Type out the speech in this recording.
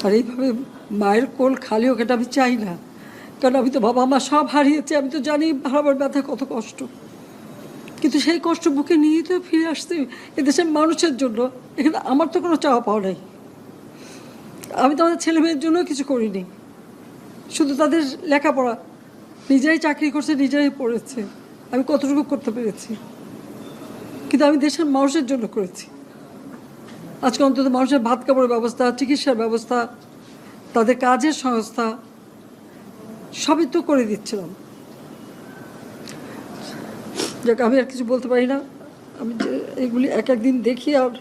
আর এইভাবে মায়ের কোল খালি হোক এটা আমি চাই না, কারণ আমি তো বাবা মা সব হারিয়েছি, আমি তো জানি হারাবার ব্যথা কত কষ্ট। কিন্তু সেই কষ্ট বুকে নিয়েই তো ফিরে আসতে এদেশের মানুষের জন্য। এখানে আমার তো কোনো চাওয়া পাওয়া নাই, আমি তো আমাদের ছেলে মেয়ের জন্য কিছু করিনি, শুধু তাদের লেখাপড়া, নিজেরাই চাকরি করছে, নিজেরাই পড়েছে, আমি কতটুকু করতে পেরেছি, কিন্তু আমি দেশের মানুষের জন্য করেছি। আজকে অন্তত মানুষের ভাত কাপড়ের ব্যবস্থা, চিকিৎসার ব্যবস্থা, তাদের কাজের সংস্থা সবই তো করে দিচ্ছিলাম। যাক, আমি আর কিছু বলতে পারি না, আমি যে এগুলি এক একদিন দেখি আর